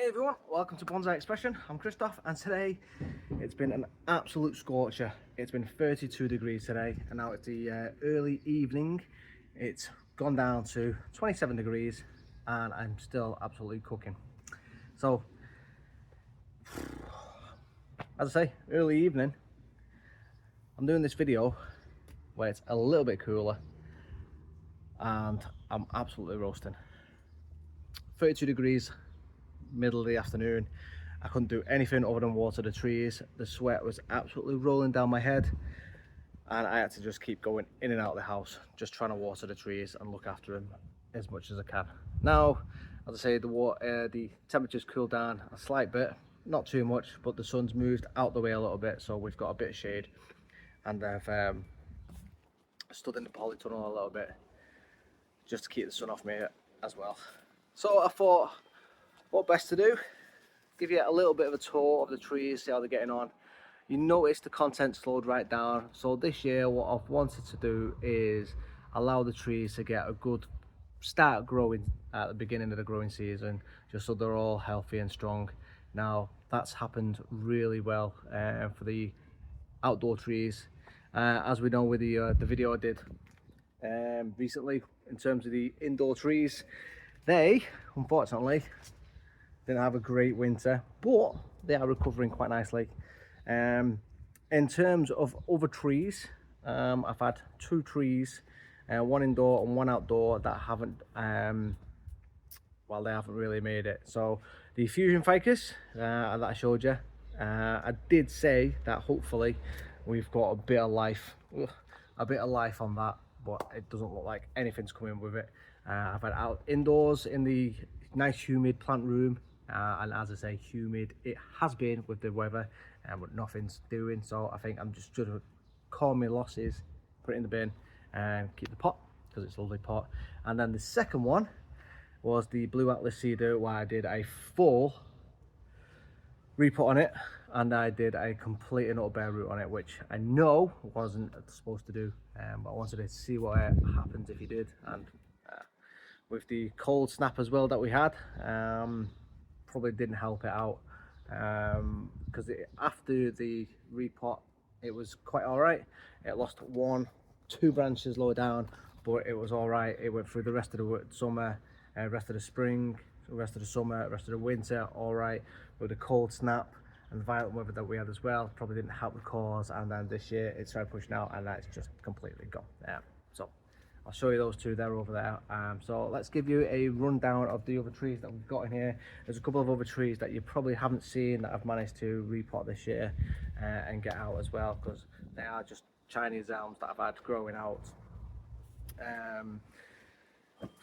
Hey everyone, welcome to Bonsai Expression. I'm Christoph, and today it's been an absolute scorcher. It's been 32 degrees today, and now it's the early evening. It's gone down to 27 degrees, and I'm still absolutely cooking. So, as I say, early evening, I'm doing this video where it's a little bit cooler, and I'm absolutely roasting. 32 degrees. Middle of the afternoon, I couldn't do anything other than water the trees. The sweat was absolutely rolling down my head, and I had to just keep going in and out of the house, just trying to water the trees and look after them as much as I can. Now, as I say, the temperature's cooled down a slight bit, not too much, but the sun's moved out the way a little bit, so we've got a bit of shade, and I've stood in the polytunnel a little bit just to keep the sun off me as well. So I thought, what best to do? Give you a little bit of a tour of the trees, see how they're getting on. You notice the content slowed right down. So this year what I've wanted to do is allow the trees to get a good start growing at the beginning of the growing season, just so they're all healthy and strong. Now that's happened really well for the outdoor trees. As we know with the video I did recently in terms of the indoor trees, they unfortunately didn't have a great winter, but they are recovering quite nicely. In terms of other trees, I've had two trees, one indoor and one outdoor, that haven't they haven't really made it. So the fusion ficus that I showed you, I did say that hopefully we've got a bit of life on that, but it doesn't look like anything's coming with it. I've had out indoors in the nice humid plant room, and as I say, humid it has been with the weather, but nothing's doing. So I think I'm just going to call my losses, put it in the bin, and keep the pot because it's a lovely pot. And then the second one was the blue atlas cedar, where I did a full repot on it, and I did a complete and utter bare root on it, which I know wasn't supposed to do, but I wanted to see what happens if you did. And with the cold snap as well that we had, probably didn't help it out, because after the repot it was quite all right. It lost two branches lower down, but it was all right. It went through the rest of the summer, rest of the spring, rest of the summer, rest of the winter all right. With the cold snap and the violent weather that we had as well, probably didn't help the cause, and then this year it started pushing out and that's just completely gone. So I'll show you those two there over there. So let's give you a rundown of the other trees that we've got in here. There's a couple of other trees that you probably haven't seen that I've managed to repot this year and get out as well, because they are just Chinese elms that I've had growing out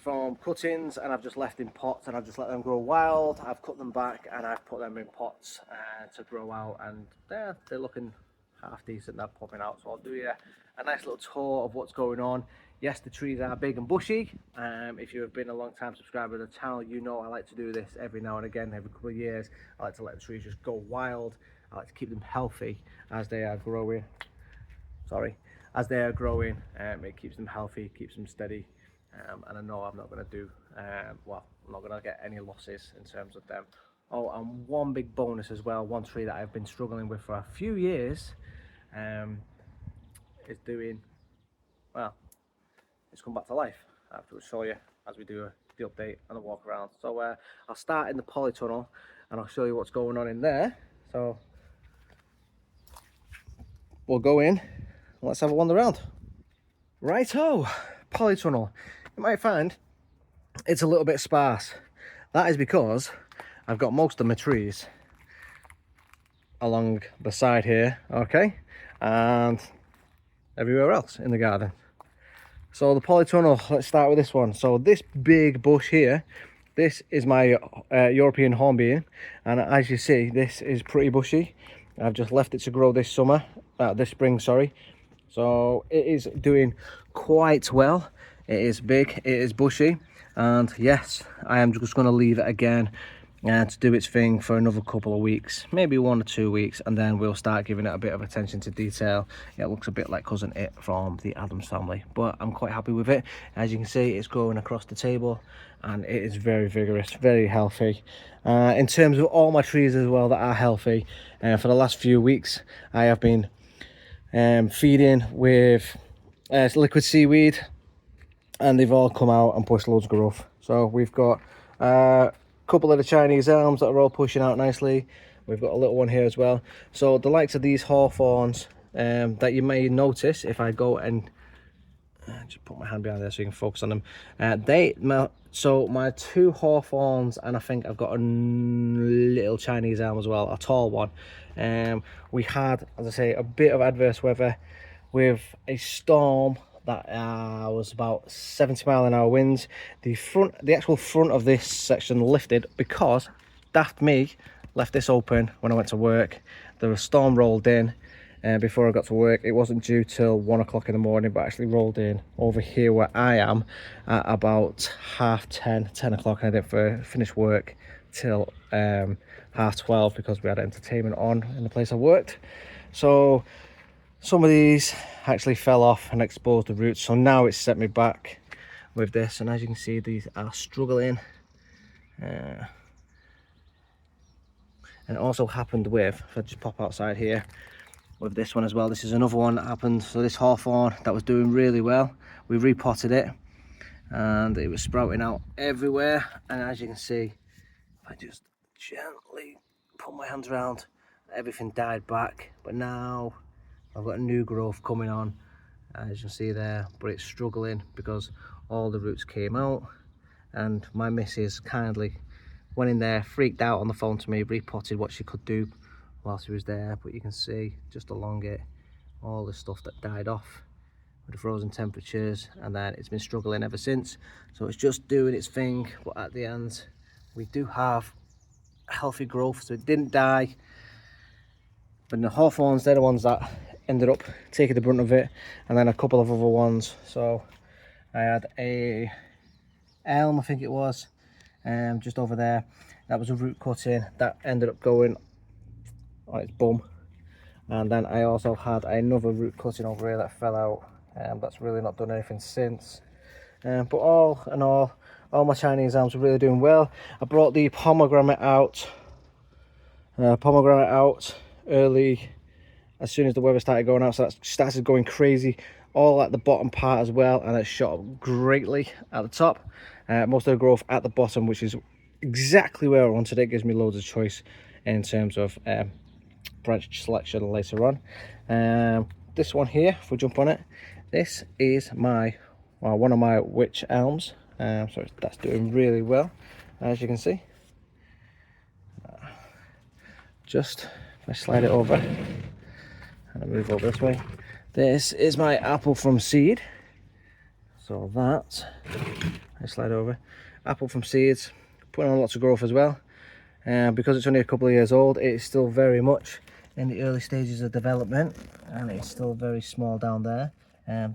from cuttings, and I've just left in pots and I've just let them grow wild. I've cut them back and I've put them in pots to grow out, and they're looking half decent. They're popping out. So I'll do you a nice little tour of what's going on. Yes, the trees are big and bushy. If you have been a long time subscriber to the channel, you know I like to do this every now and again, every couple of years. I like to let the trees just go wild. I like to keep them healthy as they are growing. As they are growing, it keeps them healthy, keeps them steady. And I know I'm not going to do, I'm not going to get any losses in terms of them. Oh, and one big bonus as well, one tree that I've been struggling with for a few years is doing, well, it's come back to life. I have to show you as we do the update and the walk around. So I'll start in the polytunnel and I'll show you what's going on in there. So we'll go in and let's have a wander around. Righto, polytunnel. You might find it's a little bit sparse. That is because I've got most of my trees along the side here, okay, and everywhere else in the garden. So the polytunnel, let's start with this one. So this big bush here, this is my European hornbeam, and as you see, this is pretty bushy. I've just left it to grow this spring, sorry. So it is doing quite well. It is big, it is bushy, and yes, I am just going to leave it again to do its thing for another couple of weeks, maybe 1 or 2 weeks, and then we'll start giving it a bit of attention to detail. It looks a bit like Cousin It from the Addams Family, but I'm quite happy with it. As you can see, it's growing across the table and it is very vigorous, very healthy. In terms of all my trees as well that are healthy, for the last few weeks I have been feeding with liquid seaweed, and they've all come out and pushed loads of growth. So we've got a couple of the Chinese elms that are all pushing out nicely. We've got a little one here as well. So the likes of these hawthorns that you may notice if I go and just put my hand behind there so you can focus on them. So my 2 hawthorns, and I think I've got a little Chinese elm as well, a tall one. We had, as I say, a bit of adverse weather with a storm that was about 70-mile-an-hour winds. The actual front of this section lifted because daft me left this open when I went to work. The storm rolled in before I got to work. It wasn't due till 1 o'clock in the morning, but actually rolled in over here where I am at about 10 o'clock, and I didn't finish work till 12:30 because we had entertainment on in the place I worked. So some of these actually fell off and exposed the roots, so now it's set me back with this, and as you can see, these are struggling. And it also happened with, if I just pop outside here, with this one as well. This is another one that happened. So this hawthorn that was doing really well, we repotted it and it was sprouting out everywhere, and as you can see, if I just gently put my hands around, everything died back. But now I've got a new growth coming on, as you can see there, but it's struggling because all the roots came out, and my missus kindly went in there, freaked out on the phone to me, repotted what she could do while she was there. But you can see just along it all the stuff that died off with the frozen temperatures, and then it's been struggling ever since. So it's just doing its thing, but at the end we do have healthy growth, so it didn't die. But the hawthorns, they're the ones that ended up taking the brunt of it, and then a couple of other ones. So I had a elm, I think it was, just over there, that was a root cutting that ended up going on its bum. And then I also had another root cutting over here that fell out, and that's really not done anything since. But all in all my Chinese elms are really doing well. I brought the pomegranate out early, as soon as the weather started going out, so that started going crazy all at the bottom part as well, and it shot up greatly at the top. Most of the growth at the bottom, which is exactly where I wanted it. Gives me loads of choice in terms of branch selection later on. This one here, if we jump on it, this is one of my witch elms, so that's doing really well, as you can see. Just if I slide it over and I move over this way, this is my apple from seed. So that I slide over, apple from seeds, putting on lots of growth as well. Because it's only a couple of years old, it's still very much in the early stages of development, and it's still very small down there.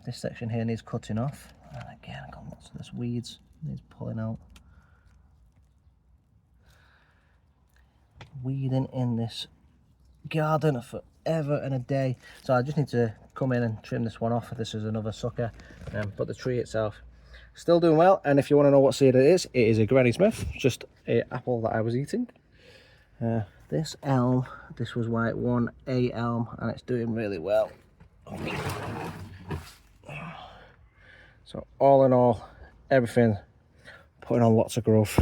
This section here needs cutting off, and again I've got lots of this weeds needs pulling out. Weeding in this garden forever and a day, so I just need to come in and trim this one off. This is another sucker, but the tree itself still doing well. And if you want to know what seed it is a Granny Smith, just an apple that I was eating. This elm, this was white 1A elm, and it's doing really well. So all in all, everything putting on lots of growth.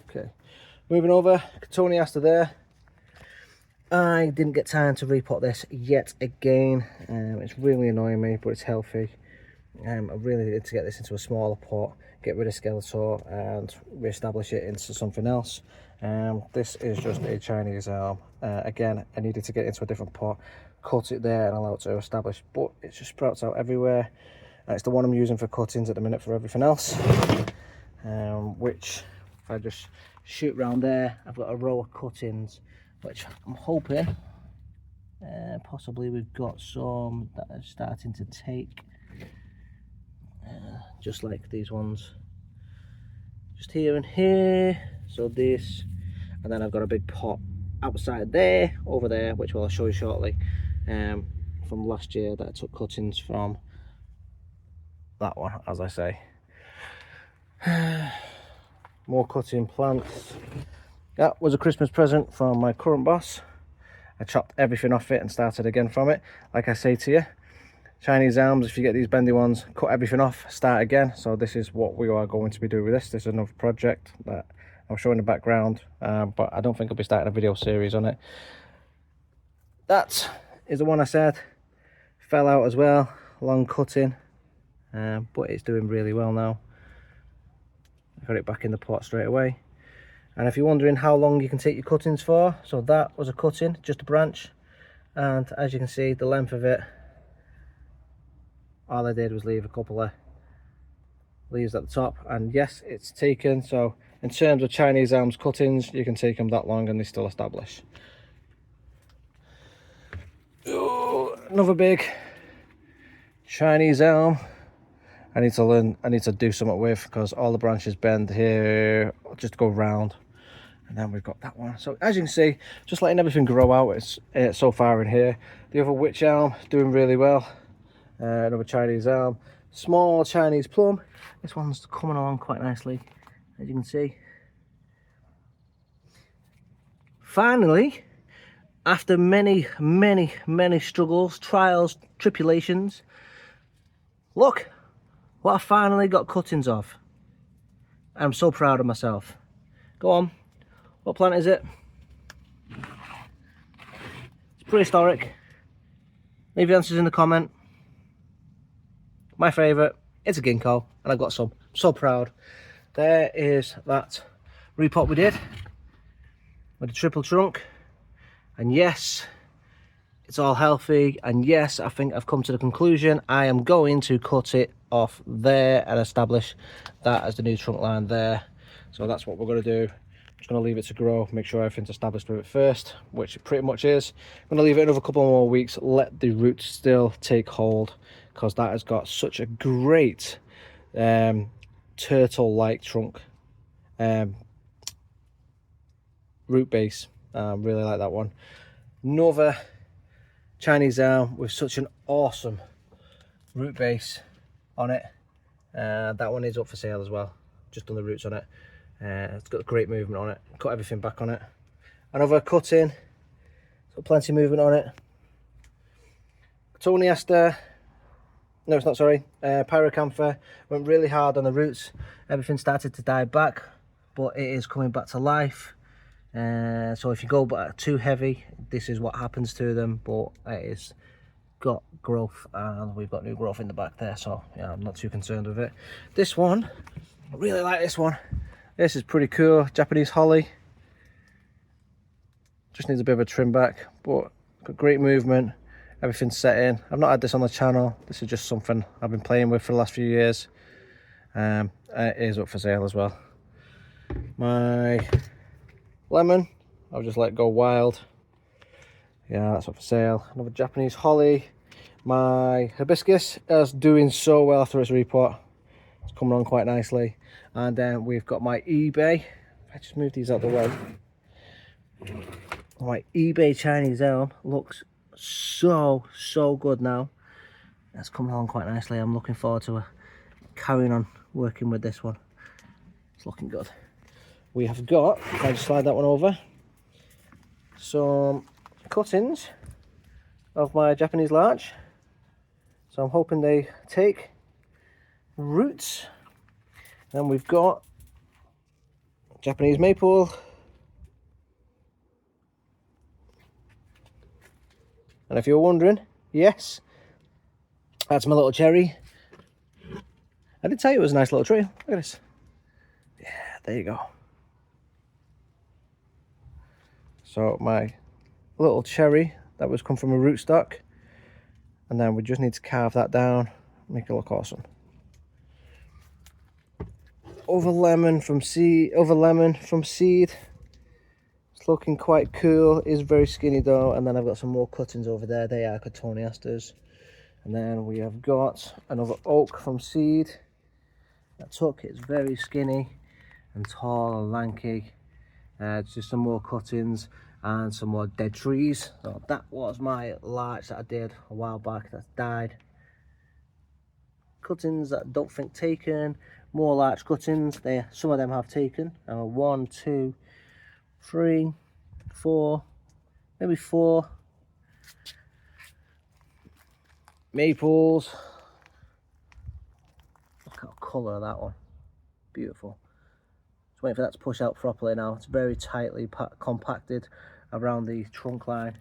Okay, moving over, Cotoneaster there. I didn't get time to repot this yet again. It's really annoying me, but it's healthy. I really needed to get this into a smaller pot, get rid of Skeletor and re-establish it into something else. This is just a Chinese elm. Again, I needed to get into a different pot, cut it there and allow it to establish, but it just sprouts out everywhere. It's the one I'm using for cuttings at the minute for everything else. Which, if I just shoot round there, I've got a row of cuttings, which I'm hoping, possibly we've got some that are starting to take. Just like these ones, just here and here. So this, and then I've got a big pot outside there, over there, which I'll show you shortly, from last year that I took cuttings from. That one, as I say. More cutting plants. That was a Christmas present from my current boss. I chopped everything off it and started again from it. Like I say to you, Chinese elms, if you get these bendy ones, cut everything off, start again. So this is what we are going to be doing with this. This is another project that I'll show in the background, but I don't think I'll be starting a video series on it. That is the one I said fell out as well, long cutting, but it's doing really well now. I got it back in the pot straight away. And if you're wondering how long you can take your cuttings for, so that was a cutting, just a branch, and as you can see, the length of it, all I did was leave a couple of leaves at the top, and yes, it's taken. So in terms of Chinese elms cuttings, you can take them that long and they still establish. Oh, another big Chinese elm I need to do something with, because all the branches bend here, just go round. And then we've got that one. So as you can see, just letting everything grow out. It's so far in here. The other witch elm doing really well. Another Chinese elm, small Chinese plum. This one's coming along quite nicely, as you can see. Finally, after many struggles, trials, tribulations, look what I finally got cuttings of. I'm so proud of myself. Go on, what plant is it? It's prehistoric. Leave your answers in the comment. My favourite, it's a ginkgo, and I got some. I'm so proud. There is that repot we did with the triple trunk, and yes, it's all healthy, and yes, I think I've come to the conclusion I am going to cut it off there and establish that as the new trunk line there. So that's what we're going to do. I'm just going to leave it to grow, make sure everything's established with it first, which it pretty much is. I'm going to leave it another couple more weeks, let the roots still take hold, because that has got such a great turtle-like trunk root base. Really like that one. Another Chinese elm with such an awesome root base on it. That one is up for sale as well, just done the roots on it. It's got great movement on it, cut everything back on it. Another cutting, it's got plenty of movement on it. Toniaster, no it's not, sorry, Pyracantha, went really hard on the roots. Everything started to die back, but it is coming back to life. So if you go back too heavy, this is what happens to them, but it is got growth, and we've got new growth in the back there, so yeah, I'm not too concerned with it. This one, I really like this one. This is pretty cool, Japanese holly. Just needs a bit of a trim back, but got great movement, everything's set in. I've not had this on the channel, this is just something I've been playing with for the last few years. It is up for sale as well. My lemon, I'll just let it go wild. Yeah, that's up for sale. Another Japanese holly. My hibiscus is doing so well after its repot. It's coming on quite nicely. And then we've got my eBay. If I just move these out of the way. My eBay Chinese elm looks so good now. It's coming on quite nicely. I'm looking forward to carrying on working with this one. It's looking good. We have got, if I just slide that one over, some cuttings of my Japanese larch. So I'm hoping they take roots. Then we've got Japanese maple. And if you're wondering, yes, that's my little cherry. I did tell you it was a nice little tree. Look at this. Yeah, there you go. So my little cherry that was come from a rootstock, and then we just need to carve that down, make it look awesome. Over lemon from seed. It's looking quite cool. It is very skinny though. And then I've got some more cuttings over there. They are Cotoneasters. And then we have got another oak from seed. That took, it's very skinny. and tall and lanky. Just some more cuttings and some more dead trees. So that was my larch that I did a while back that's died. Cuttings that I don't think taken, more larch cuttings. Some of them have taken. 1, 2, 3, 4, maybe 4 maples. Look at the colour of that one, beautiful. Just waiting for that to push out properly now. It's very tightly compacted around the trunk line.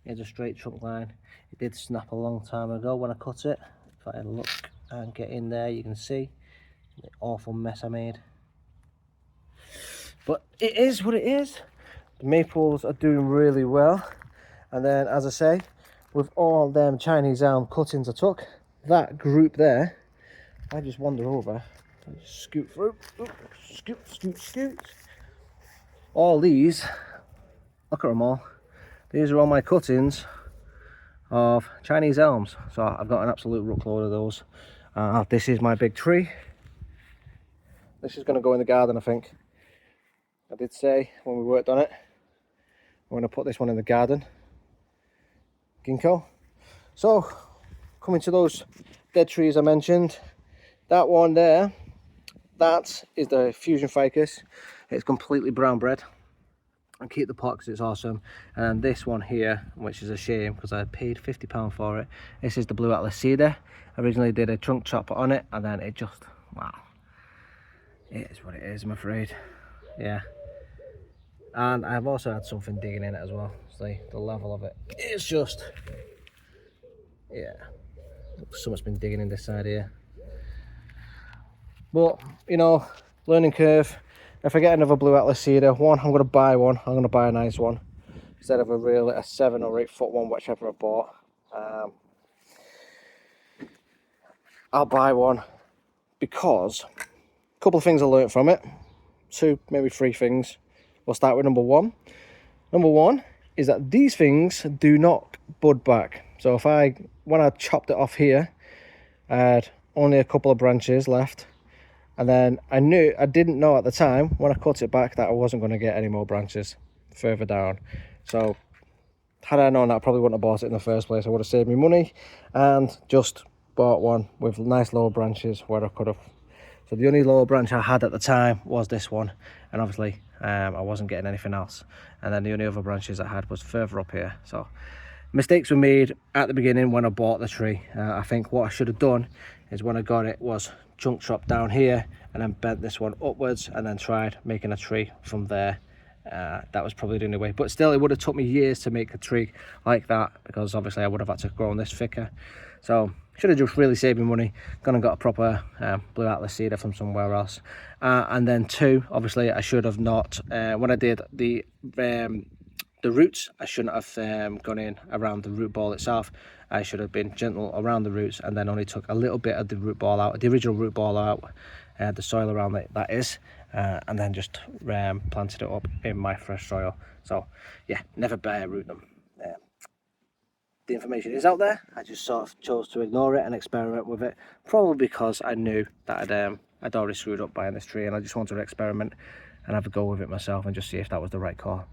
It's a straight trunk line. It did snap a long time ago when I cut it. If I look and get in there, you can see the awful mess I made. But it is what it is. The maples are doing really well. And then, as I say, with all them Chinese elm cuttings I took, that group there, I just wander over, I just scoot through, scoot. All these, look at them all. These are all my cuttings of Chinese elms. So I've got an absolute ruckload of those. This is my big tree. This is going to go in the garden, I think. I did say when we worked on it, we're going to put this one in the garden. Ginkgo. So, coming to those dead trees I mentioned, that one there, that is the fusion ficus. It's completely brown bread. And keep the pot because it's awesome. And this one here, which is a shame because I paid £50 for it, this is the blue atlas cedar. I originally did a trunk chop on it and then it just, wow, it is what it is, I'm afraid. Yeah. And I've also had something digging in it as well. See the level of it, it's just, yeah, someone's been digging in this side here. But you know, learning curve. If I get another blue atlas cedar, I'm going to buy one. I'm going to buy a nice one instead of a 7 or 8 foot one, whichever I bought. I'll buy one because a couple of things I learned from it. 2, maybe 3 things. We'll start with number 1. Number 1 is that these things do not bud back. So when I chopped it off here, I had only a couple of branches left. And then I didn't know at the time when I cut it back that I wasn't going to get any more branches further down. So had I known that, I probably wouldn't have bought it in the first place. I would have saved me money and just bought one with nice lower branches where I could have. So the only lower branch I had at the time was this one, and obviously I wasn't getting anything else. And then the only other branches I had was further up here. So mistakes were made at the beginning when I bought the tree. I think what I should have done is when I got it was chunk chop down here and then bent this one upwards and then tried making a tree from there. That was probably the only way, but still it would have took me years to make a tree like that because obviously I would have had to grow this thicker. So should have just really saved me money, gone and got a proper blue atlas cedar from somewhere else. And then 2, obviously I should have not, when I did the roots, I shouldn't have gone in around the root ball itself. I should have been gentle around the roots and then only took a little bit of the root ball out, the original root ball out, the soil around it, that is, and then just planted it up in my fresh soil. So yeah, never bare root them. The information is out there. I just sort of chose to ignore it and experiment with it, probably because I knew that I'd already screwed up buying this tree and I just wanted to experiment and have a go with it myself and just see if that was the right call.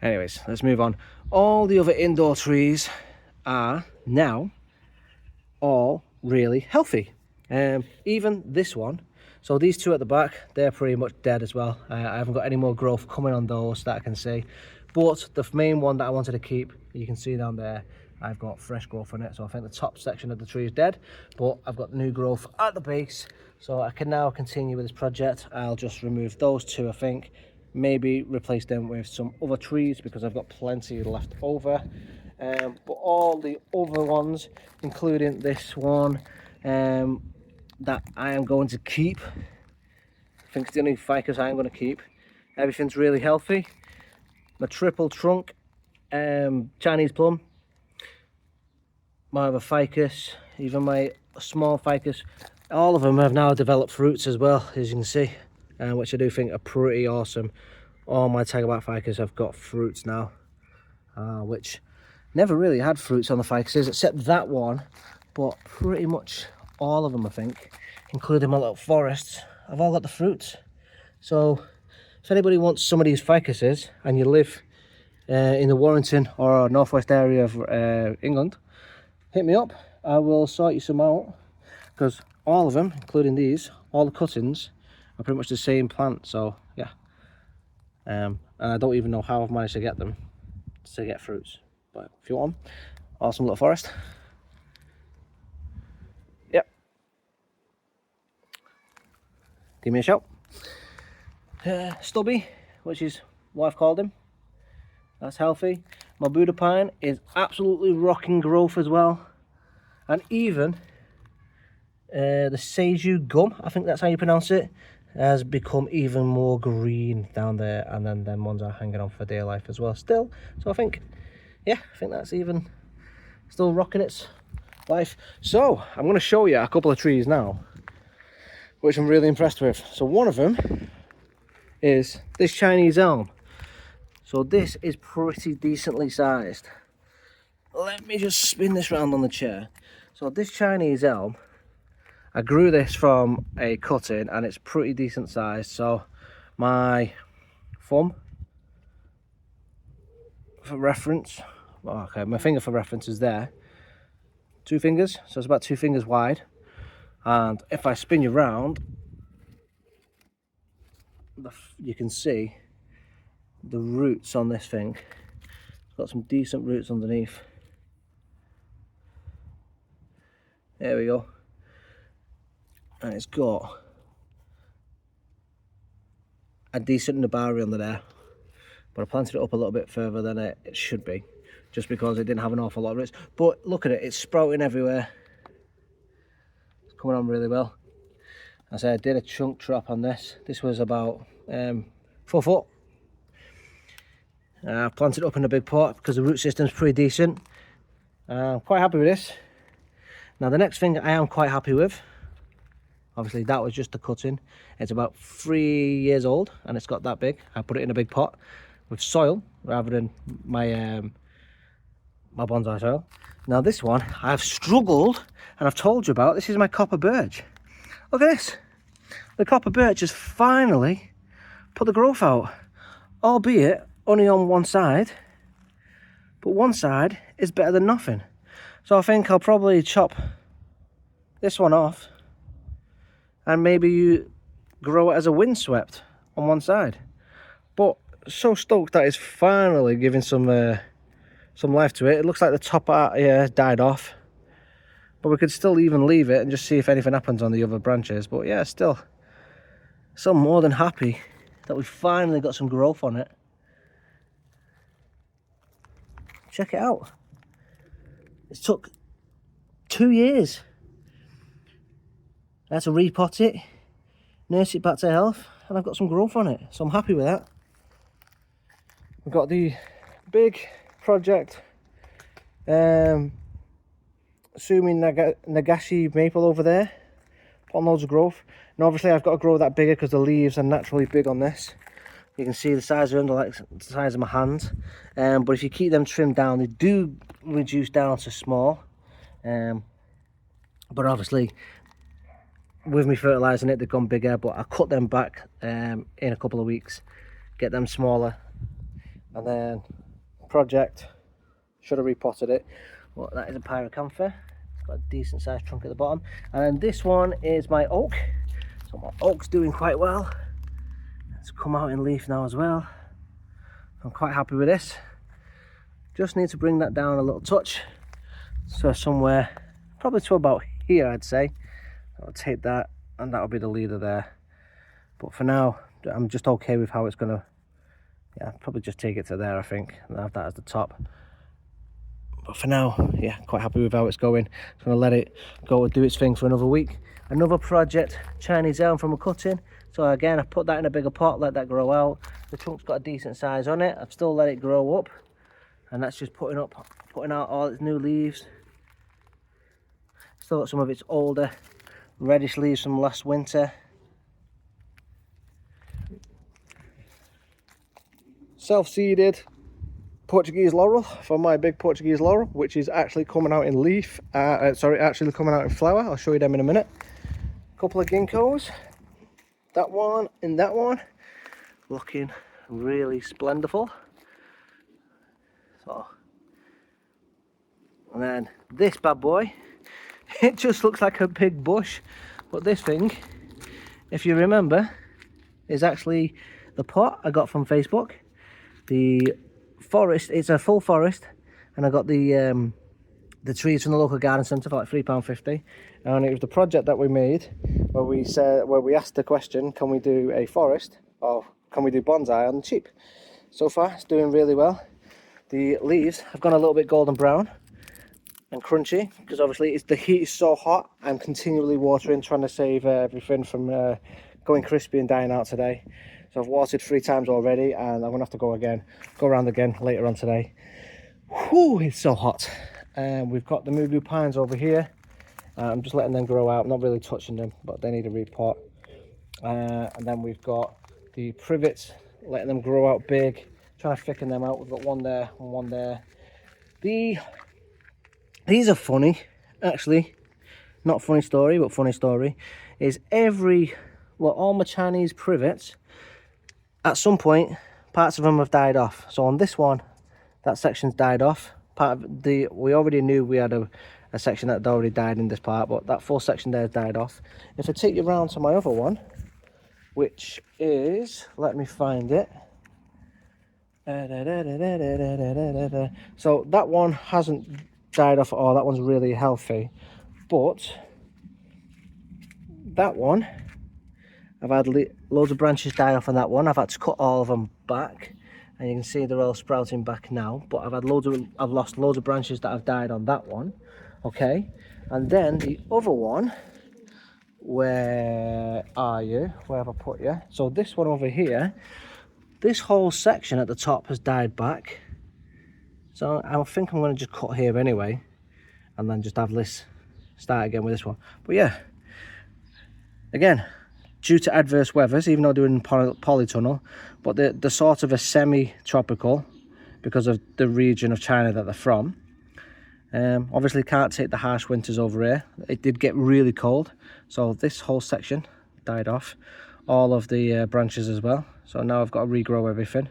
Anyways, let's move on. All the other indoor trees are now all really healthy. Even this one. So these 2 at the back, they're pretty much dead as well. I haven't got any more growth coming on those that I can see. But the main one that I wanted to keep, you can see down there, I've got fresh growth on it. So I think the top section of the tree is dead, but I've got new growth at the base. So I can now continue with this project. I'll just remove those 2, I think. Maybe replace them with some other trees because I've got plenty left over. But all the other ones, including this one, that I am going to keep. I think it's the only ficus I am going to keep. Everything's really healthy. My triple trunk Chinese plum, my other ficus, even my small ficus, all of them have now developed fruits as well, as you can see, which I do think are pretty awesome. All my tigerbark ficus have got fruits now, which never really had fruits on the ficuses except that one, but pretty much all of them, I think, including my little forests, have all got the fruits. So if anybody wants some of these ficuses and you live in the Warrington or northwest area of England, hit me up. I will sort you some out, because all of them, including these, all the cuttings are pretty much the same plant. So yeah, and I don't even know how I've managed to get them to get fruits, but if you want them, awesome little forest. Yep, give me a shout. Stubby, which is what I've called him, that's healthy. My Buddha pine is absolutely rocking growth as well, and even the Seiju gum, I think that's how you pronounce it, has become even more green down there, and then them ones are hanging on for dear life as well still. So I think, yeah, I think that's even still rocking its life. So I'm going to show you a couple of trees now which I'm really impressed with. So one of them is this Chinese elm. So this is pretty decently sized. Let me just spin this round on the chair. So this Chinese elm, I grew this from a cutting and it's pretty decent sized. So my thumb for reference, okay, my finger for reference is there. 2 fingers, so it's about 2 fingers wide. And if I spin you round, you can see the roots on this thing. It's got some decent roots underneath. There we go. And it's got a decent nabari under there, but I planted it up a little bit further than it should be, just because it didn't have an awful lot of roots. But look at it, it's sprouting everywhere. It's coming on really well. As I did a chunk trap on this. This was about 4 foot. I've planted it up in a big pot because the root system's pretty decent. I'm quite happy with this. Now the next thing I am quite happy with, obviously that was just the cutting. It's about 3 years old and it's got that big. I put it in a big pot with soil rather than my my bonsai soil. Now this one I've struggled, and I've told you about. This is my copper birch. Look at this. The copper birch has finally put the growth out, albeit only on one side, but one side is better than nothing. So I think I'll probably chop this one off and maybe you grow it as a windswept on one side. But so stoked that it's finally giving some life to it. It looks like the top part here died off, but we could still even leave it and just see if anything happens on the other branches. But yeah, still more than happy that we finally got some growth on it. Check it out. It took 2 years. I had to repot it, nurse it back to health, and I've got some growth on it, so I'm happy with that. We've got the big project Sumi Nagashi maple over there, put on loads of growth. And obviously I've got to grow that bigger because the leaves are naturally big on this. You can see the size of them, like the size of my hands. But if you keep them trimmed down, they do reduce down to small. But obviously, with me fertilising it, they've gone bigger. But I cut them back in a couple of weeks, get them smaller, and then project. Should have repotted it. Well, that is a pyracantha. It's got a decent sized trunk at the bottom. And then this one is my oak. So my oak's doing quite well. It's come out in leaf now as well. I'm quite happy with this. Just need to bring that down a little touch. So somewhere, probably to about here I'd say. I'll take that and that'll be the leader there. But for now, I'm just okay with how it's gonna, yeah, probably just take it to there I think, and have that as the top. But for now, yeah, quite happy with how it's going. I'm gonna let it go and do its thing for another week. Another project, Chinese elm from a cutting. So again, I put that in a bigger pot, let that grow out. The trunk's got a decent size on it. I've still let it grow up, and that's just putting out all its new leaves. Still got some of its older reddish leaves from last winter. Self-seeded Portuguese laurel from my big Portuguese laurel, which is actually coming out in leaf. Actually coming out in flower. I'll show you them in a minute. A couple of ginkgos. that one and that one looking really splendidful. So, and then this bad boy, it just looks like a big bush, but this thing, if you remember, is actually the pot I got from Facebook. The forest, it's a full forest, and I got the trees from the local garden centre for like £3.50, and it was the project that we made where we asked the question, can we do a forest or can we do bonsai on the cheap? So far it's doing really well. The leaves have gone a little bit golden brown and crunchy because obviously the heat is so hot. I'm continually watering, trying to save everything from going crispy and dying out today. So I've watered 3 times already, and I'm gonna have to go around again later on today. Whew, it's so hot. We've got the moo pines over here. I'm just letting them grow out, not really touching them, but they need a repot. And then we've got the privets, letting them grow out big, trying to thicken them out. We've got one there and one there. These are funny, actually. Not funny story, but funny story. Is all my Chinese privets, at some point, parts of them have died off. So on this one, that section's died off. We already knew we had a section that had already died in this part, but that full section there has died off. If I take you around to my other one, which is, let me find it. So that one hasn't died off at all. That one's really healthy, but that one, I've had loads of branches die off on that one. I've had to cut all of them back, and you can see they're all sprouting back now, but I've lost loads of branches that have died on that one. Okay, and then the other one, where are you? Where have I put you? So this one over here, this whole section at the top has died back. So I think I'm going to just cut here anyway, and then just have this start again with this one. But yeah, again, due to adverse weathers, even though doing polytunnel, but they're sort of a semi-tropical because of the region of China that they're from. Obviously can't take the harsh winters over here. It did get really cold, so this whole section died off, all of the branches as well. So now I've got to regrow everything.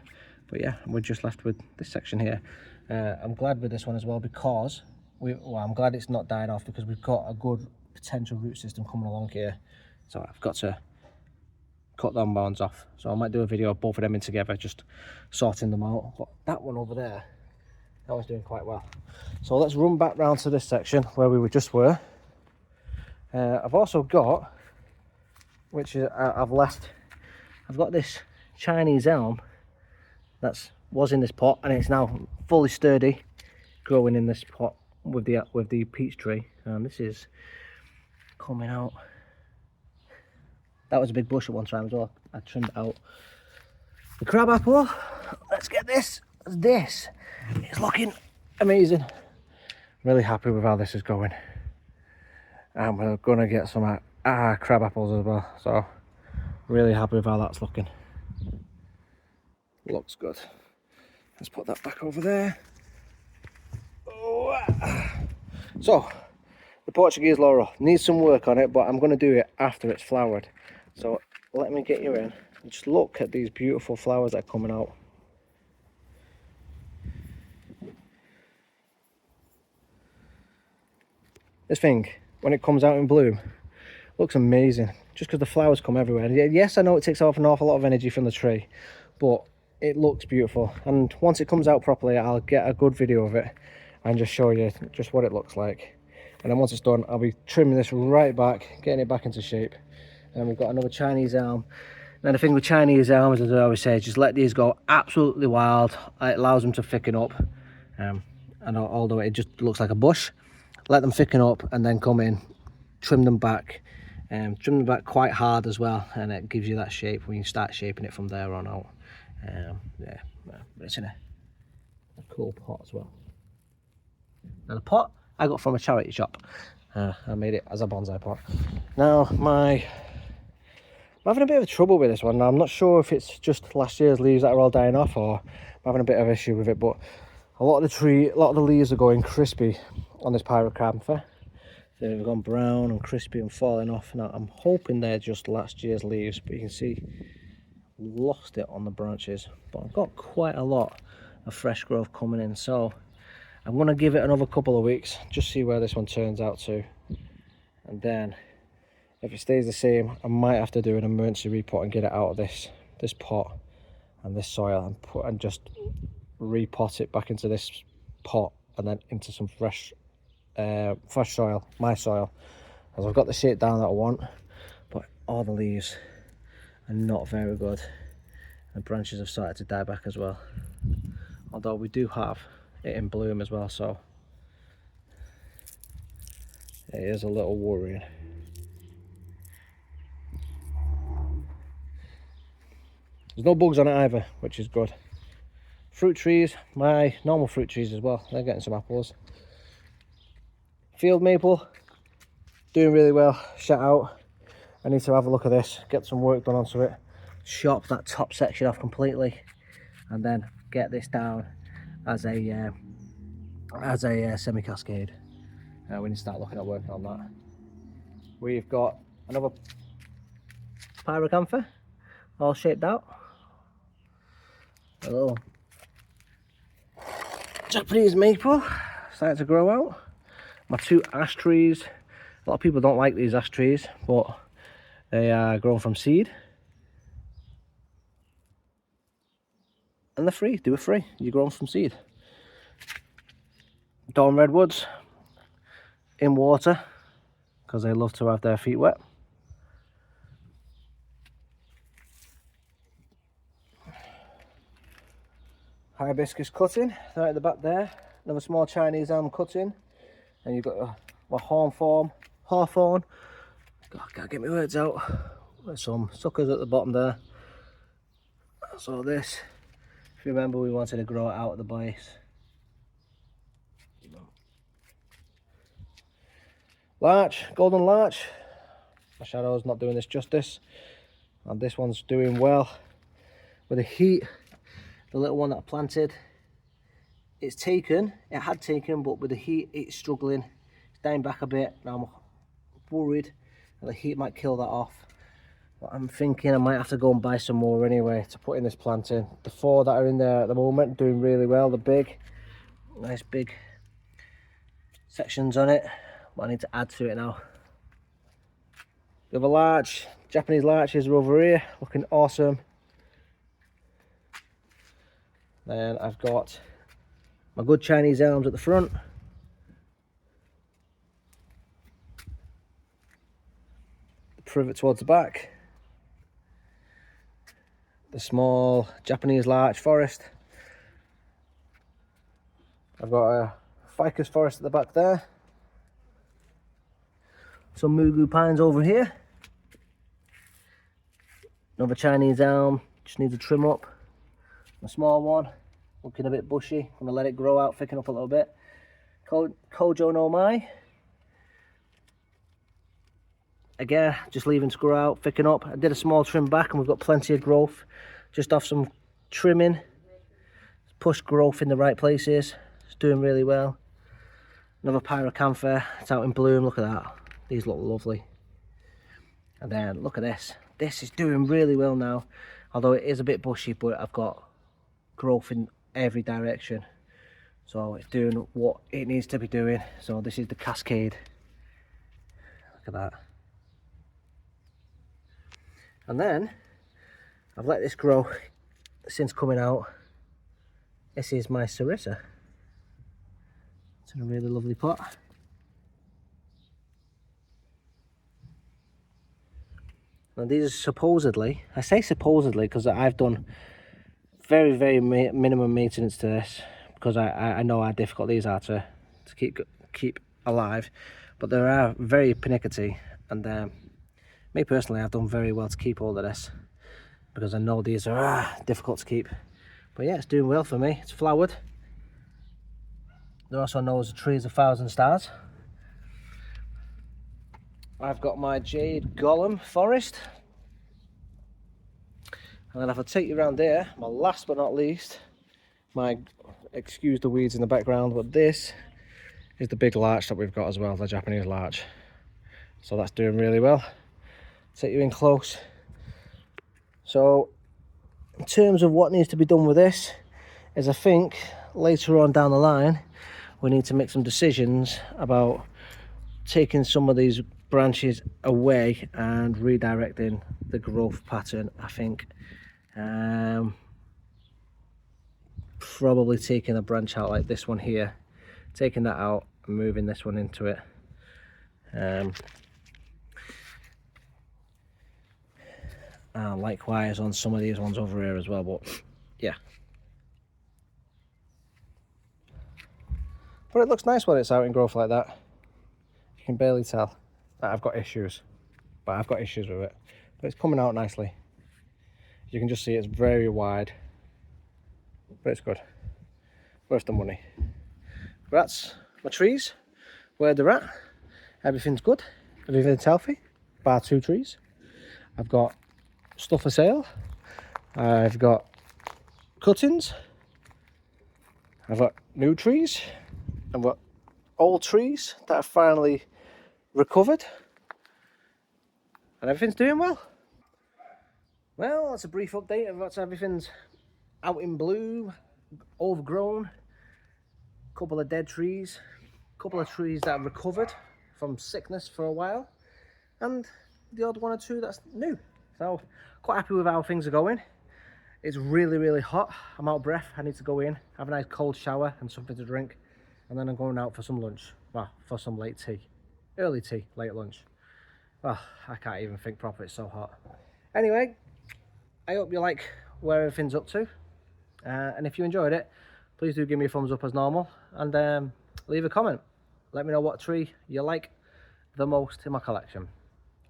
But yeah, we're just left with this section here. I'm glad with this one as well because I'm glad it's not died off, because we've got a good potential root system coming along here. So I've got to cut them bones off. So I might do a video of both of them in together, just sorting them out. But that one over there, that was doing quite well. So let's run back round to this section where we just were. I've also got, which is, I've got this Chinese elm was in this pot, and it's now fully sturdy, growing in this pot with the peach tree, and this is coming out. That was a big bush at one time as well. I trimmed it out. The crab apple, let's get this. This is looking amazing. Really happy with how this is going, and we're gonna get some crab apples as well. So really happy with how that's looking. Looks good. Let's put that back over there. So the Portuguese laurel needs some work on it, but I'm going to do it after it's flowered. So let me get you in and just look at these beautiful flowers that are coming out. This thing, when it comes out in bloom, looks amazing, just because the flowers come everywhere. Yes, I know it takes off an awful lot of energy from the tree, but it looks beautiful. And once it comes out properly, I'll get a good video of it and just show you just what it looks like. And then once it's done, I'll be trimming this right back, getting it back into shape. And we've got another Chinese elm. Now the thing with Chinese elms, as I always say, just let these go absolutely wild. It allows them to thicken up, and although it just looks like a bush, let them thicken up and then come in, trim them back quite hard as well, and it gives you that shape when you start shaping it from there on out. Yeah, but it's in a cool pot as well. Now the pot I got from a charity shop. I made it as a bonsai pot. Now I'm having a bit of trouble with this one. Now I'm not sure if it's just last year's leaves that are all dying off, or I'm having a bit of issue with it, but a lot of the leaves are going crispy on this pyracantha. They've gone brown and crispy and falling off. Now I'm hoping they're just last year's leaves, but you can see lost it on the branches. But I've got quite a lot of fresh growth coming in, so I'm going to give it another couple of weeks, just see where this one turns out to. And then if it stays the same, I might have to do an emergency repot and get it out of this pot and this soil and just repot it back into this pot and then into some fresh soil, my soil, as I've got the shape down that I want, but all the leaves are not very good. The branches have started to die back as well, although we do have it in bloom as well, so it is a little worrying. There's no bugs on it either, which is good. Fruit trees, my normal fruit trees as well, they're getting some apples. Field maple, doing really well, shout out. I need to have a look at this, get some work done onto it, chop that top section off completely, and then get this down as a semi-cascade. We need to start looking at working on that. We've got another pyracantha, all shaped out. A little Japanese maple starting to grow out. My two ash trees. A lot of people don't like these ash trees, but they are grown from seed. And they're free, they were free. You're grown from seed. Dawn redwoods in water because they love to have their feet wet. Hibiscus cutting right at the back there. Another small Chinese elm cutting. And you've got my hawthorn. God, I can't get my words out. There's some suckers at the bottom there. So this, if you remember, we wanted to grow it out at the base. Larch, golden larch. My shadow's not doing this justice. And this one's doing well. With the heat, the little one that I planted, it had taken, but with the heat it's struggling. It's dying back a bit. Now I'm worried that the heat might kill that off. But I'm thinking I might have to go and buy some more anyway to put in this planting. The 4 that are in there at the moment doing really well. They're big, nice big sections on it, but I need to add to it now. The other larch, Japanese larches are over here, looking awesome. Then I've got my good Chinese elms at the front. The privet towards the back. The small Japanese larch forest. I've got a ficus forest at the back there. Some mugu pines over here. Another Chinese elm, just needs a trim up. A small one, looking a bit bushy. I'm going to let it grow out, thicken up a little bit. Kojo no Mai. Again, just leaving to grow out, thicken up. I did a small trim back and we've got plenty of growth. Just off some trimming. Push growth in the right places. It's doing really well. Another pyracantha, it's out in bloom, look at that. These look lovely. And then look at this. This is doing really well now. Although it is a bit bushy, but I've got growth in every direction, so it's doing what it needs to be doing. So this is the cascade, look at that. And then I've let this grow since coming out. This is my sarissa. It's in a really lovely pot. Now these are supposedly, I say supposedly because I've done very minimum maintenance to this, because I know how difficult these are to keep alive, but they are very pernickety, and me personally, I've done very well to keep all of this because I know these are difficult to keep. But yeah, it's doing well for me. It's flowered. They're also known as the trees of 1,000 stars. I've got my jade golem forest. And then if I take you around here, my last but not least, excuse the weeds in the background, but this is the big larch that we've got as well, the Japanese larch. So that's doing really well. Take you in close. So in terms of what needs to be done with this, is I think later on down the line we need to make some decisions about taking some of these branches away and redirecting the growth pattern. I think probably taking a branch out like this one here, taking that out and moving this one into it. Likewise on some of these ones over here as well, but yeah. But it looks nice when it's out in growth like that. You can barely tell that I've got issues, but I've got issues with it. But it's coming out nicely. You can just see it's very wide, but it's good. Worth the money. But that's my trees, where they're at. Everything's good, everything's healthy, bar 2 trees. I've got stuff for sale. I've got cuttings. I've got new trees. I've got old trees that I've finally recovered. And everything's doing well. Well, that's a brief update of what's everything's out in bloom, overgrown. A couple of dead trees. A couple of trees that have recovered from sickness for a while. And the odd one or two that's new. So quite happy with how things are going. It's really, really hot. I'm out of breath. I need to go in, have a nice cold shower and something to drink, and then I'm going out for some lunch. Well, for some late tea, early tea, late lunch. Well, I can't even think proper. It's so hot. Anyway, I hope you like where everything's up to, and if you enjoyed it, please do give me a thumbs up as normal, and leave a comment. Let me know what tree you like the most in my collection.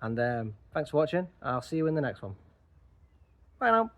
And thanks for watching. I'll see you in the next one. Bye now.